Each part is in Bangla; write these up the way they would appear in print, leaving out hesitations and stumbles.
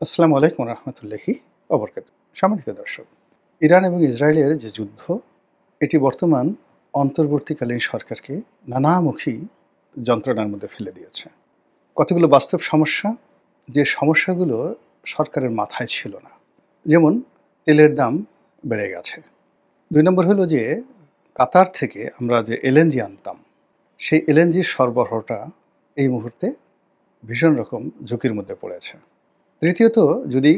আসসালামু আলাইকুম রহমতুল্লাহি অবরকাত। সম্মানিত দর্শক, ইরান এবং ইসরায়েলের যে যুদ্ধ, এটি বর্তমান অন্তর্বর্তীকালীন সরকারকে নানামুখী যন্ত্রণার মধ্যে ফেলে দিয়েছে। কতগুলো বাস্তব সমস্যা, যে সমস্যাগুলো সরকারের মাথায় ছিল না। যেমন তেলের দাম বেড়ে গেছে। ২ নম্বর হলো যে কাতার থেকে আমরা যে এলএনজি আনতাম, সেই এলএনজির সরবরাহটা এই মুহূর্তে ভীষণ রকম ঝুঁকির মধ্যে পড়েছে। তৃতীয়ত, যদি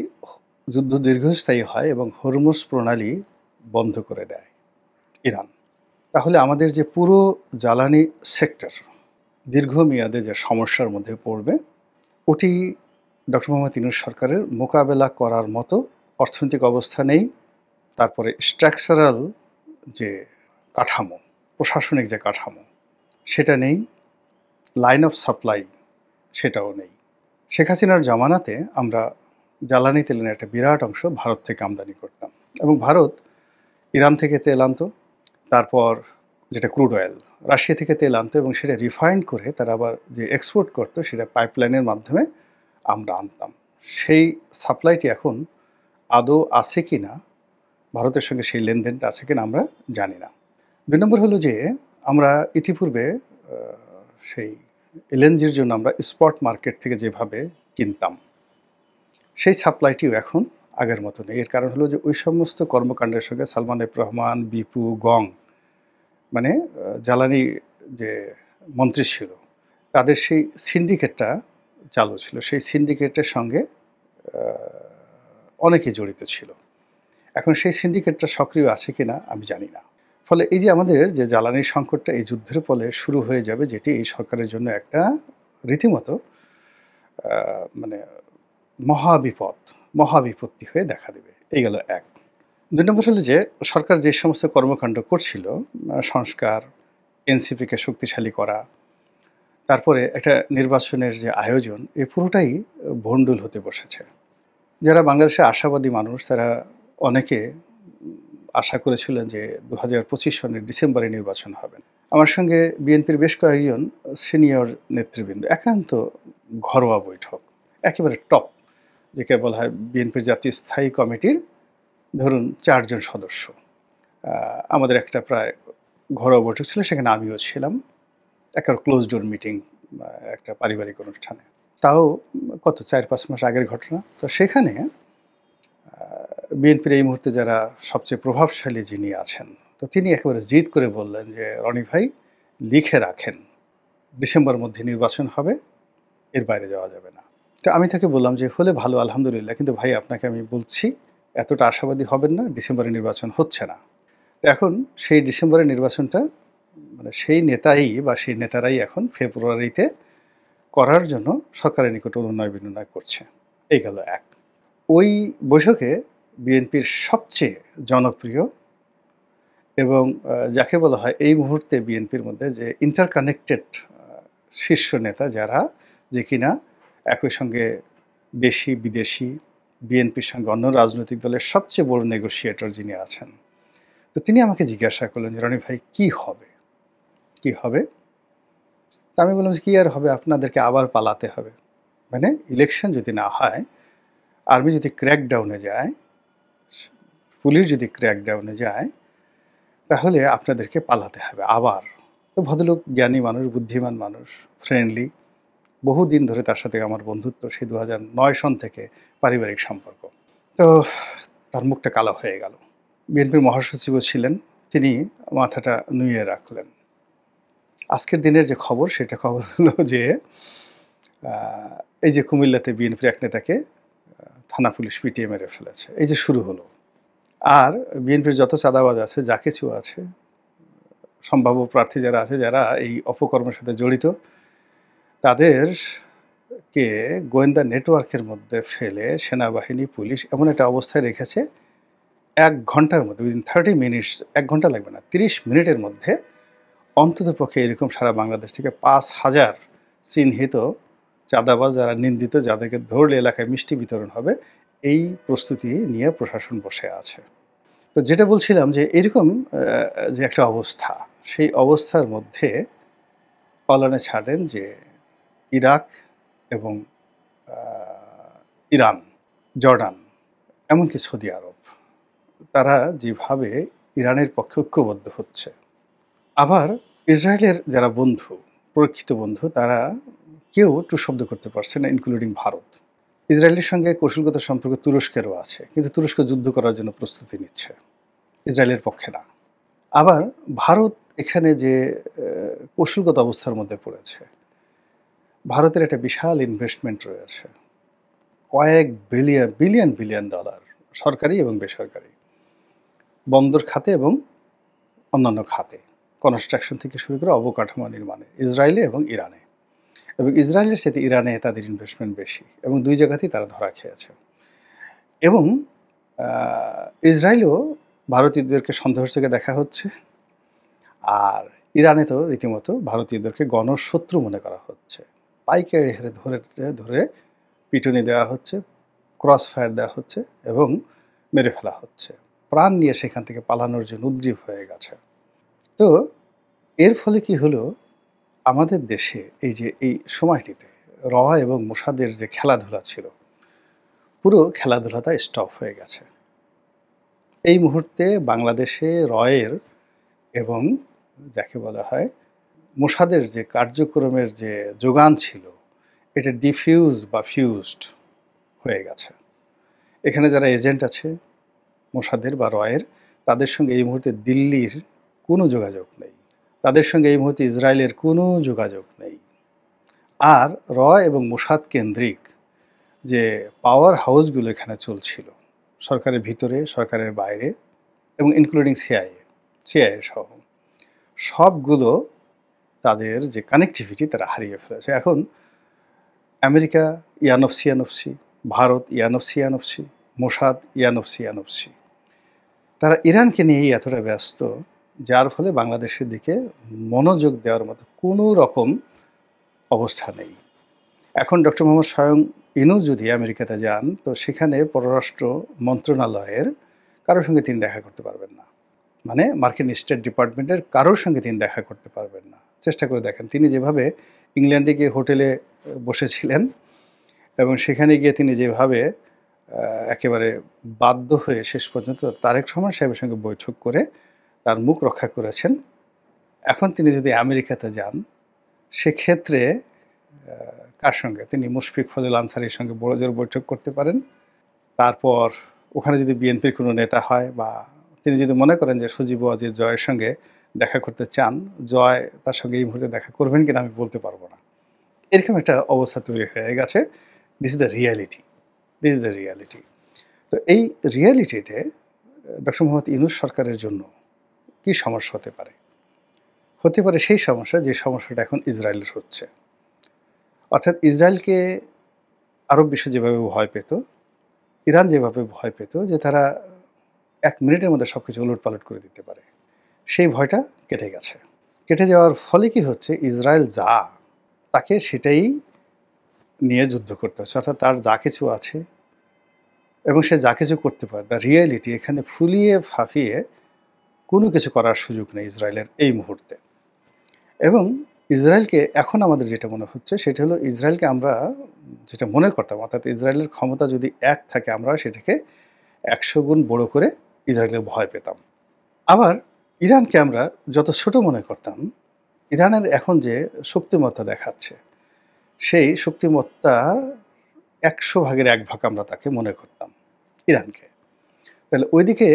যুদ্ধ দীর্ঘস্থায়ী হয় এবং হরমুজ প্রণালী বন্ধ করে দেয় ইরান, তাহলে আমাদের যে পুরো জ্বালানি সেক্টর দীর্ঘমেয়াদে যে সমস্যার মধ্যে পড়বে, ওটি ডক্টর মোহাম্মদ ইউনূস সরকারের মোকাবেলা করার মতো অর্থনৈতিক অবস্থা নেই। তারপরে স্ট্রাকচারাল যে কাঠামো, প্রশাসনিক যে কাঠামো, সেটা নেই। লাইন অফ সাপ্লাই সেটাও নেই। শেখ হাসিনার জামানাতে আমরা জ্বালানি তেলের একটা বিরাট অংশ ভারত থেকে আমদানি করতাম, এবং ভারত ইরান থেকে তেল আনতো। তারপর যেটা ক্রুড অয়েল, রাশিয়া থেকে তেল আনতো এবং সেটা রিফাইন্ড করে তারা আবার যে এক্সপোর্ট করতো, সেটা পাইপলাইনের মাধ্যমে আমরা আনতাম। সেই সাপ্লাইটি এখন আদৌ আছে কি না, ভারতের সঙ্গে সেই লেনদেনটা আছে কিনা আমরা জানি না। ২ নম্বর হলো যে আমরা ইতিপূর্বে সেই এলএনজির জন্য আমরা স্পট মার্কেট থেকে যেভাবে কিনতাম, সেই সাপ্লাইটিও এখন আগের মতো নেই। এর কারণ হলো যে ওই সমস্ত কর্মকাণ্ডের সঙ্গে সালমান এফ রহমান, বিপু, গং, মানে জ্বালানি যে মন্ত্রী ছিল, তাদের সেই সিন্ডিকেটটা চালু ছিল। সেই সিন্ডিকেটের সঙ্গে অনেকেই জড়িত ছিল। এখন সেই সিন্ডিকেটটা সক্রিয় আছে কিনা আমি জানি না। ফলে এই যে আমাদের যে জ্বালানির সংকটটা এই যুদ্ধের ফলে শুরু হয়ে যাবে, যেটি এই সরকারের জন্য একটা রীতিমতো মানে মহাবিপদ, মহাবিপত্তি হয়ে দেখা দেবে। এই গেল এক। ২ নম্বর হলো যে সরকার যে সমস্ত কর্মকাণ্ড করছিল, সংস্কার, এনসিপিকে শক্তিশালী করা, তারপরে একটা নির্বাচনের যে আয়োজন, এ পুরোটাই ভণ্ডুল হতে বসেছে। যারা বাংলাদেশের আশাবাদী মানুষ, তারা অনেকে আশা করেছিলেন যে ২০২৫ সনের ডিসেম্বরে নির্বাচন হবে। আমার সঙ্গে বিএনপির বেশ কয়েকজন সিনিয়র নেতৃবৃন্দ একান্ত ঘরোয়া বৈঠক, একেবারে টপ, যাকে বলা হয় বিএনপির জাতীয় স্থায়ী কমিটির ধরুন ৪ জন সদস্য। আমাদের একটা প্রায় ঘরোয়া বৈঠক ছিল, সেখানে আমিও ছিলাম। একটা ক্লোজ ডোর মিটিং, একটা পারিবারিক অনুষ্ঠানে। তাও কত ৪-৫ মাস আগের ঘটনা। তো সেখানে বিএনপির এই মুহূর্তে যারা সবচেয়ে প্রভাবশালী যিনি আছেন, তো তিনি একেবারে জিদ করে বললেন যে, রনি ভাই লিখে রাখেন, ডিসেম্বরের মধ্যে নির্বাচন হবে, এর বাইরে যাওয়া যাবে না। তো আমি তাকে বললাম যে, হলে ভালো, আলহামদুলিল্লাহ, কিন্তু ভাই আপনাকে আমি বলছি এতটা আশাবাদী হবেন না, ডিসেম্বরে নির্বাচন হচ্ছে না। তো এখন সেই ডিসেম্বরের নির্বাচনটা মানে সেই নেতাই বা সেই নেতারাই এখন ফেব্রুয়ারিতে করার জন্য সরকারের নিকট অনুনয় বিনয় করছে। এই গেল এক। ওই বৈঠকে বিএনপির সবচেয়ে জনপ্রিয় এবং যাকে বলা হয় এই মুহূর্তে বিএনপির মধ্যে যে ইন্টারকানেক্টেড শীর্ষ নেতা যারা, যে কিনা একই সঙ্গে দেশি বিদেশি, বিএনপির সঙ্গে অন্য রাজনৈতিক দলের সবচেয়ে বড় নেগোশিয়েটর যিনি আছেন, তো তিনি আমাকে জিজ্ঞাসা করলেন যে, রনি ভাই কী হবে, কী হবে? তা আমি বললাম যে, কী আর হবে, আপনাদেরকে আবার পালাতে হবে। মানে ইলেকশন যদি না হয়, আর্মি যদি ক্র্যাকডাউনে যায়, পুলিশ যদি ক্র্যাকডাউনে যায়, তাহলে আপনাদেরকে পালাতে হবে আবার। তো ভদ্রলোক জ্ঞানী মানুষ, বুদ্ধিমান মানুষ, ফ্রেন্ডলি, বহুদিন ধরে তার সাথে আমার বন্ধুত্ব, সেই ২০০৯ সন থেকে পারিবারিক সম্পর্ক। তো তার মুখটা কালো হয়ে গেল। বিএনপির মহাসচিবও ছিলেন, তিনি মাথাটা নুইয়ে রাখলেন। আজকের দিনের যে খবর, সেটা খবর হলো যে এই যে কুমিল্লাতে বিএনপির এক নেতাকে থানা পুলিশ পিটিয়ে মেরে ফেলেছে। এই যে শুরু হলো। আর বিএনপির যত চাঁদাবাজ আছে, যা কিছু আছে, সম্ভাব্য প্রার্থী যারা আছে, যারা এই অপকর্মের সাথে জড়িত, তাদেরকে গোয়েন্দা নেটওয়ার্কের মধ্যে ফেলে সেনাবাহিনী, পুলিশ এমন একটা অবস্থায় রেখেছে, ১ ঘন্টার মধ্যে, উইদিন 30 মিনিটস, ১ ঘন্টা লাগবে না, ৩০ মিনিটের মধ্যে অন্ততপক্ষে এরকম সারা বাংলাদেশ থেকে ৫,০০০ চিহ্নিত চাঁদাবাজ, যারা নিন্দিত, যাদেরকে ধরলে এলাকায় মিষ্টি বিতরণ হবে, এই প্রস্তুতি নিয়ে প্রশাসন বসে আছে। তো যেটা বলছিলাম যে এরকম যে একটা অবস্থা, সেই অবস্থার মধ্যে কল্যাণে ছাড়েন যে ইরাক এবং ইরান, জর্ডান, এমনকি সৌদি আরব, তারা যেভাবে ইরানের পক্ষে ঐক্যবদ্ধ হচ্ছে, আবার ইসরায়েলের যারা বন্ধু, প্রকৃত বন্ধু, তারা কেউ টু শব্দ করতে পারছে না, ইনক্লুডিং ভারত। ইসরায়েলের সঙ্গে কৌশলগত সম্পর্ক তুরস্কেরও আছে, কিন্তু তুরস্ক যুদ্ধ করার জন্য প্রস্তুতি নিচ্ছে, ইসরায়েলের পক্ষে না। আবার ভারত এখানে যে কৌশলগত অবস্থার মধ্যে পড়েছে, ভারতের একটা বিশাল ইনভেস্টমেন্ট রয়েছে, কয়েক বিলিয়ন ডলার, সরকারি এবং বেসরকারি, বন্দর খাতে এবং অন্যান্য খাতে, কনস্ট্রাকশন থেকে শুরু করে অবকাঠামো নির্মাণে, ইসরায়েলে এবং ইরানে। এবং ইসরায়েলের সাথে ইরানে তাদের ইনভেস্টমেন্ট বেশি, এবং দুই জায়গাতেই তারা ধরা খেয়েছে। এবং ইসরায়েলও ভারতীয়দেরকে সন্দেহের চোখে দেখা হচ্ছে, আর ইরানে তো রীতিমতো ভারতীয়দেরকে গণশত্রু মনে করা হচ্ছে। পাইকারি হারে ধরে ধরে পিটুনি দেওয়া হচ্ছে, ক্রস ফায়ার দেওয়া হচ্ছে এবং মেরে ফেলা হচ্ছে। প্রাণ নিয়ে সেখান থেকে পালানোর জন্য উদ্গ্রীব হয়ে গেছে। তো এর ফলে কি হলো, আমাদের দেশে এই যে এই সময়টিতে র এবং মোসাদের যে খেলাধুলা ছিল, পুরো খেলাধুলাটা স্টপ হয়ে গেছে। এই মুহূর্তে বাংলাদেশে রয়ের এবং যাকে বলা হয় মোসাদের যে কার্যক্রমের যে যোগান ছিল, এটা ডিফিউজ বা ফিউজড হয়ে গেছে। এখানে যারা এজেন্ট আছে মোসাদের বা রয়ের, তাদের সঙ্গে এই মুহূর্তে দিল্লির কোনো যোগাযোগ নেই, তাদের সঙ্গে এই মুহূর্তে ইসরায়েলের কোনো যোগাযোগ নেই। আর র এবং মোসাদ কেন্দ্রিক যে পাওয়ার হাউসগুলো এখানে চলছিল, সরকারের ভিতরে, সরকারের বাইরে, এবং ইনক্লুডিং সিআইএ সহ, সবগুলো তাদের যে কানেকটিভিটি তারা হারিয়ে ফেলেছে। এখন আমেরিকা ইয়ানফসি, ভারত ইয়ানফসি, মোসাদ ইয়ানফসি, তারা ইরানকে নিয়েই এতটা ব্যস্ত, যার ফলে বাংলাদেশের দিকে মনোযোগ দেওয়ার মতো কোনো রকম অবস্থা নেই। এখন ডক্টর মোহাম্মদ স্বয়ং ইনু যদি আমেরিকাতে যান, তো সেখানে পররাষ্ট্র মন্ত্রণালয়ের কারোর সঙ্গে তিনি দেখা করতে পারবেন না, মানে মার্কিন স্টেট ডিপার্টমেন্টের কারোর সঙ্গে তিনি দেখা করতে পারবেন না। চেষ্টা করে দেখেন, তিনি যেভাবে ইংল্যান্ডে গিয়ে হোটেলে বসেছিলেন এবং সেখানে গিয়ে তিনি যেভাবে একেবারে বাধ্য হয়ে শেষ পর্যন্ত তারেক রহমান সাহেবের সঙ্গে বৈঠক করে তার মুখ রক্ষা করেছেন, এখন তিনি যদি আমেরিকাতে যান, সেক্ষেত্রে কার সঙ্গে তিনি মুশফিক ফজল আনসারির সঙ্গে বড়জোর বৈঠক করতে পারেন। তারপর ওখানে যদি বিএনপির কোনো নেতা হয়, বা তিনি যদি মনে করেন যে সজীব ওয়াজিদ জয়ের সঙ্গে দেখা করতে চান, জয় তার সঙ্গে এই মুহূর্তে দেখা করবেন কিনা আমি বলতে পারবো না। এরকম একটা অবস্থা তৈরি হয়ে গেছে। This is the reality. তো এই রিয়ালিটিতে ডক্টর মোহাম্মদ ইউনূস সরকারের জন্য কি সমস্যা হতে পারে? হতে পারে সেই সমস্যা, যে সমস্যাটা এখন ইসরায়েলের হচ্ছে। অর্থাৎ ইসরায়েলকে আরব বিশ্ব যেভাবে ভয় পেত, ইরান যেভাবে ভয় পেত যে তারা 1 মিনিটের মধ্যে সব কিছু উলটপালট করে দিতে পারে, সেই ভয়টা কেটে গেছে। কেটে যাওয়ার ফলে কি হচ্ছে, ইসরায়েল যা, তাকে সেটাই নিয়ে যুদ্ধ করতে হচ্ছে। অর্থাৎ তার যা কিছু আছে এবং সে যা কিছু করতে পারে, দ্য রিয়েলিটি, এখানে ফুলিয়ে ফাঁপিয়ে কোনো কিছু করার সুযোগ নেই ইসরায়েলের এই মুহূর্তে। এবং ইসরায়েলকে এখন আমাদের যেটা মনে হচ্ছে, সেটা হলো ইসরায়েলকে আমরা যেটা মনে করতাম, অর্থাৎ ইসরায়েলের ক্ষমতা যদি 1 থাকে, আমরা সেটাকে 100 গুণ বড় করে ইসরায়েলের ভয় পেতাম। আবার ইরানকে আমরা যত ছোট মনে করতাম, ইরানের এখন যে শক্তিমত্তা দেখাচ্ছে, সেই শক্তিমত্তার 100 ভাগের 1 ভাগ আমরা তাকে মনে করতাম ইরানকে। তাহলে ওইদিকে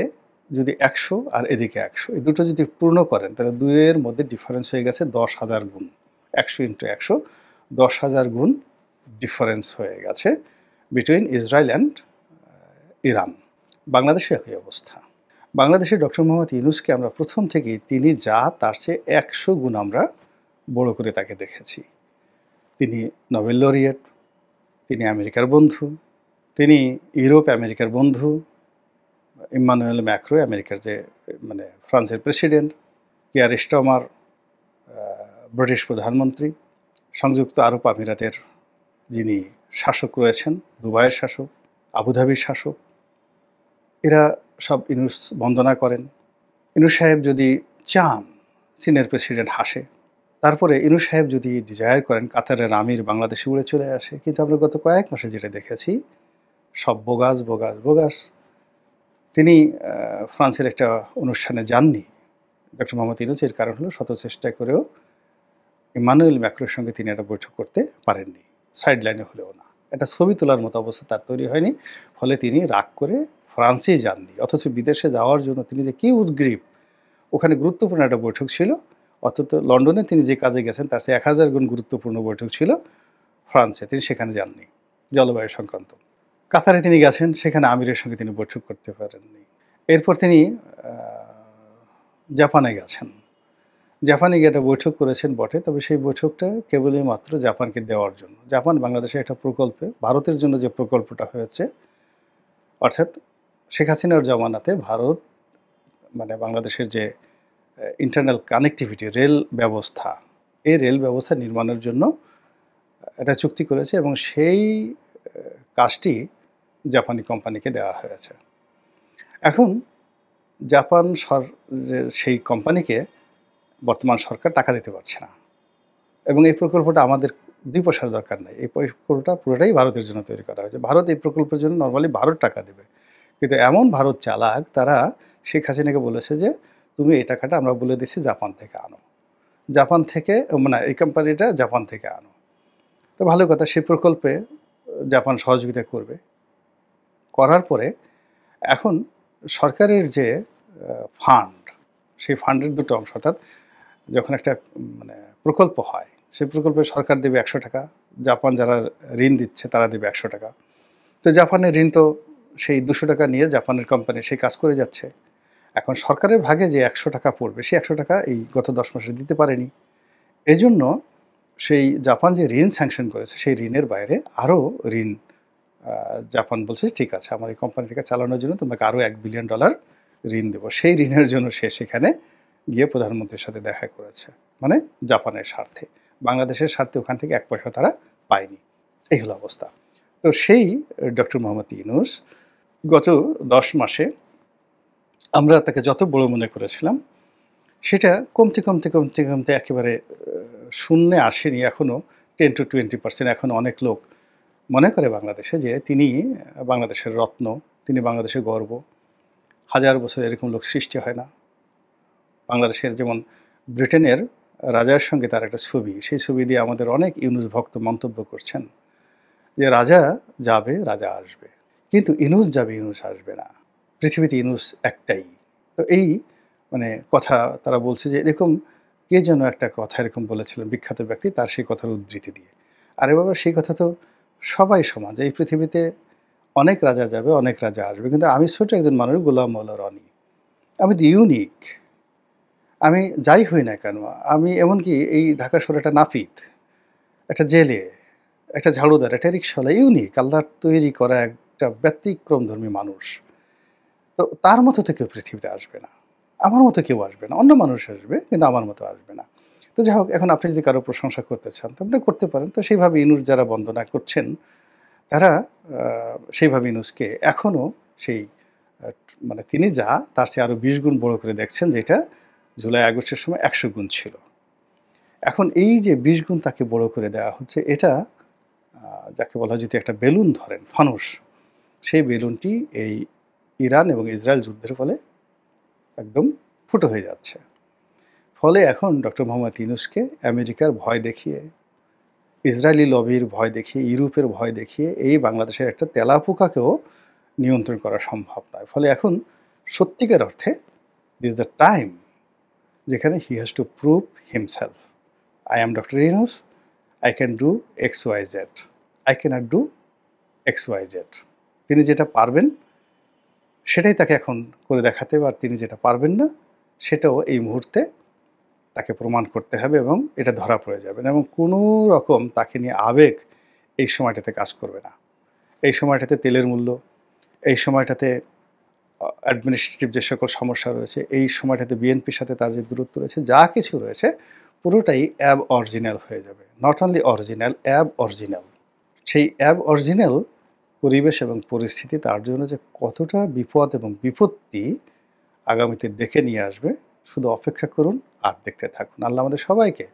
যদি 100 আর এদিকে 100, এই দুটো যদি পূর্ণ করেন, তাহলে দুইয়ের মধ্যে ডিফারেন্স হয়ে গেছে 10,000 গুণ। 100 ইন্টু 100, 10,000 গুণ ডিফারেন্স হয়ে গেছে বিটুইন ইসরায়েল অ্যান্ড ইরান। বাংলাদেশে একই অবস্থা। বাংলাদেশে ডক্টর মোহাম্মদ ইউনূসকে আমরা প্রথম থেকেই তিনি যা, তার চেয়ে 100 গুণ আমরা বড় করে তাকে দেখেছি। তিনি নোবেল লরিয়েট, তিনি আমেরিকার বন্ধু, তিনি ইউরোপ আমেরিকার বন্ধু, ইম্মানুয়েল ম্যাক্রো আমেরিকার যে মানে ফ্রান্সের প্রেসিডেন্ট, কিয়ার স্টারমার ব্রিটিশ প্রধানমন্ত্রী, সংযুক্ত আরব আমিরাতের যিনি শাসক রয়েছেন, দুবাইয়ের শাসক, আবুধাবির শাসক, এরা সব ইউনূস বন্দনা করেন। ইউনূস সাহেব যদি চান, চীনের প্রেসিডেন্ট হাসে। তারপরে ইউনূস সাহেব যদি ডিজায়ার করেন, কাতারের আমির বাংলাদেশে উড়ে চলে আসে। কিন্তু আমরা গত কয়েক মাসে যেটা দেখেছি, সব বোগাস বোগাস বোগাস। তিনি ফ্রান্সের একটা অনুষ্ঠানে যাননি ডক্টর মোহাম্মদ ইউনূস। এর কারণ হলো শত চেষ্টা করেও ইমানুয়েল ম্যাক্রোর সঙ্গে তিনি একটা বৈঠক করতে পারেননি, সাইড লাইনে হলেও না। একটা ছবি তোলার মতো অবস্থা তার তৈরি হয়নি, ফলে তিনি রাগ করে ফ্রান্সেই যাননি। অথচ বিদেশে যাওয়ার জন্য তিনি যে কী উদগ্রীব, ওখানে গুরুত্বপূর্ণ একটা বৈঠক ছিল। অথচ লন্ডনে তিনি যে কাজে গেছেন তার চেয়ে 1000 গুণ গুরুত্বপূর্ণ বৈঠক ছিল ফ্রান্সে, তিনি সেখানে যাননি জলবায়ু সংক্রান্ত। কাতারে তিনি গেছেন, সেখানে আমিরের সঙ্গে তিনি বৈঠক করতে পারেননি। এরপর তিনি জাপানে গেছেন। জাপানে গিয়ে একটা বৈঠক করেছেন বটে, তবে সেই বৈঠকটা কেবলই মাত্র জাপানকে দেওয়ার জন্য। জাপান বাংলাদেশের একটা প্রকল্পে, ভারতের জন্য যে প্রকল্পটা হয়েছে, অর্থাৎ শেখ হাসিনার জমানাতে ভারত মানে বাংলাদেশের যে ইন্টারনাল কানেক্টিভিটি রেল ব্যবস্থা, এই রেল ব্যবস্থা নির্মাণের জন্য একটা চুক্তি করেছে এবং সেই কাজটি জাপানি কোম্পানিকে দেওয়া হয়েছে। এখন জাপান সেই কোম্পানিকে বর্তমান সরকার টাকা দিতে পারছে না এবং এই প্রকল্পটা আমাদের 2 পয়সার দরকার নেই। এই প্রকল্পটা পুরোটাই ভারতের জন্য তৈরি করা হয়েছে। ভারত এই প্রকল্পের জন্য নরমালি ভারত টাকা দেবে। কিন্তু এমন ভারত চালাক, তারা শেখ হাসিনাকে বলেছে যে তুমি এই টাকাটা আমরা বলে দিচ্ছি জাপান থেকে আনো। জাপান থেকে মানে এই কোম্পানিটা জাপান থেকে আনো। তো ভালো কথা, সেই প্রকল্পে জাপান সহযোগিতা করবে। করার পরে এখন সরকারের যে ফান্ড, সেই ফান্ডের দুটো অংশ, অর্থাৎ যখন একটা মানে প্রকল্প হয়, সেই প্রকল্পে সরকার দেবে 100 টাকা, জাপান যারা ঋণ দিচ্ছে তারা দেবে 100 টাকা। তো জাপানের ঋণ তো সেই 200 টাকা নিয়ে জাপানের কোম্পানি সেই কাজ করে যাচ্ছে। এখন সরকারের ভাগে যে 100 টাকা পড়বে, সেই 100 টাকা এই গত 10 মাসে দিতে পারেনি। এজন্য সেই জাপান যে ঋণ স্যাংশন করেছে, সেই ঋণের বাইরে আরও ঋণ জাপান বলছে ঠিক আছে, আমার এই কোম্পানিটাকে চালানোর জন্য তোমাকে আরও $1 বিলিয়ন ঋণ দেবো। সেই ঋণের জন্য সে সেখানে গিয়ে প্রধানমন্ত্রীর সাথে দেখা করেছে, মানে জাপানের স্বার্থে। বাংলাদেশের স্বার্থে ওখান থেকে 1 পয়সা তারা পায়নি। এই হলো অবস্থা। তো সেই ডক্টর মোহাম্মদ ইউনূস গত 10 মাসে আমরা তাকে যত বড় মনে করেছিলাম, সেটা কমতে কমতে কমতে কমতে একেবারে শূন্যে আসেনি। এখনও 10 to 20%। এখন অনেক লোক মনে করে বাংলাদেশে যে তিনি বাংলাদেশের রত্ন, তিনি বাংলাদেশের গর্ব। 1000 বছর এরকম লোক সৃষ্টি হয় না। বাংলাদেশের যেমন ব্রিটেনের রাজার সঙ্গে তার একটা ছবি, সেই ছবি দিয়ে আমাদের অনেক ইউনূস ভক্ত মন্তব্য করছেন যে রাজা যাবে, রাজা আসবে, কিন্তু ইউনূস যাবে, ইউনূস আসবে না। পৃথিবীতে ইউনূস একটাই। তো এই মানে কথা তারা বলছে যে এরকম কে যেন একটা কথা এরকম বলেছিলেন বিখ্যাত ব্যক্তি, তার সেই কথার উদ্ধৃতি দিয়ে। আরে বাবা, সেই কথা তো সবাই সমান, যে এই পৃথিবীতে অনেক রাজা যাবে, অনেক রাজা আসবে, কিন্তু আমি ছোট একজন মানুষ, গোলাম মৌলা রনি। আমি তো ইউনিক। আমি যাই হই না কেন, আমি এমনকি এই ঢাকা শহরে একটা নাপিত, একটা জেলে, একটা ঝাড়ুদার, একটা রিক্সাওয়ালা, ইউনিক, আল্লাহর তৈরি করা একটা ব্যতিক্রমধর্মী মানুষ। তো তার মতো তো কেউ পৃথিবীতে আসবে না, আমার মতো কেউ আসবে না। অন্য মানুষ আসবে, কিন্তু আমার মতো আসবে না। তো যাই হোক, এখন আপনি যদি কারো প্রশংসা করতে চান তো আপনি করতে পারেন। তো সেইভাবে ইউনূস যারা বন্দনা করছেন, তারা সেইভাবে ইউনূসকে এখনও সেই মানে তিনি যা তার চেয়ে আরও 20 গুণ বড় করে দেখছেন, যেটা জুলাই আগস্টের সময় 100 গুণ ছিল। এখন এই যে 20 গুণ তাকে বড় করে দেওয়া হচ্ছে, এটা যাকে বলা হয়, যদি একটা বেলুন ধরেন, ফানুস, সেই বেলুনটি এই ইরান এবং ইসরায়েল যুদ্ধের ফলে একদম ফুটো হয়ে যাচ্ছে। ফলে এখন ডক্টর মোহাম্মদ ইউনূসকে আমেরিকার ভয় দেখিয়ে, ইসরায়েলি লবির ভয় দেখিয়ে, ইউরোপের ভয় দেখিয়ে এই বাংলাদেশের একটা তেলাপোকাকেও নিয়ন্ত্রণ করা সম্ভব নয়। ফলে এখন সত্যিকার অর্থে দিস দ্য টাইম যেখানে he has to prove himself. I am doctor Yunus, I can do XYZ, I can't do XYZ। তিনি যেটা পারবেন সেটাই তাকে এখন করে দেখাতে হবে, আর তিনি যেটা পারবেন না সেটাও এই মুহূর্তে তাকে প্রমাণ করতে হবে এবং এটা ধরা পড়ে যাবে না। এবং কোনো রকম তাকে নিয়ে আবেগ এই সময়টাতে কাজ করবে না। এই সময়টাতে তেলের মূল্য, এই সময়টাতে অ্যাডমিনিস্ট্রেটিভ যে সকল সমস্যা রয়েছে, এই সময়টাতে বিএনপির সাথে তার যে দূরত্ব রয়েছে, যা কিছু রয়েছে পুরোটাই অ্যাব অরিজিনাল হয়ে যাবে। Not only original, aboriginal. সেই অ্যাব অরিজিনাল পরিবেশ এবং পরিস্থিতি তার জন্য যে কতটা বিপদ এবং বিপত্তি আগামীতে ডেকে নিয়ে আসবে, শুধু অপেক্ষা করুন আর দেখতে থাকুন। আল্লাহ আমাদের সবাইকে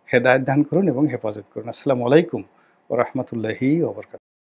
হেদায়েত দান করুন এবং হেফাজত করুন। আসসালামু আলাইকুম ওয়া রাহমাতুল্লাহি ওয়া বারাকাতুহু।